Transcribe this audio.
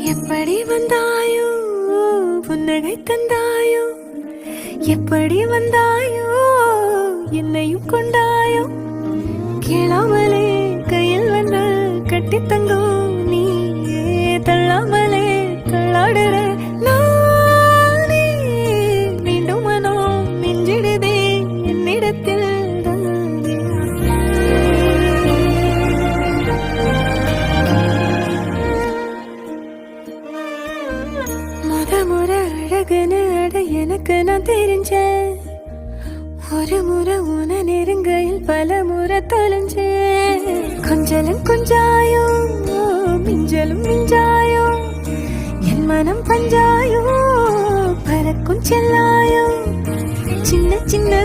எப்படி வந்தாயோ புன்னகை தந்தாயோ, எப்படி வந்தாயோ என்னையும் கொண்டாயோ, கேளாமலே கையில் வந்து கட்டி தங்கோ, நீ தள்ளாமலே தள்ளாடுற நானே, மீண்டும் மனோ மிஞ்சிடுதே என்னிடத்தில். முறை அழகுன்னு அட எனக்கு நான் தெரிஞ்சேன், ஒரு முறை உன நெருங்கையில் பல முறை தொலைஞ்சேன். கொஞ்சலும் கொஞ்சாயோ மிஞ்சலும் மிஞ்சாயோ, என் மனம் பஞ்சாயோ பறக்கும் செல்லாயோ, சின்ன சின்ன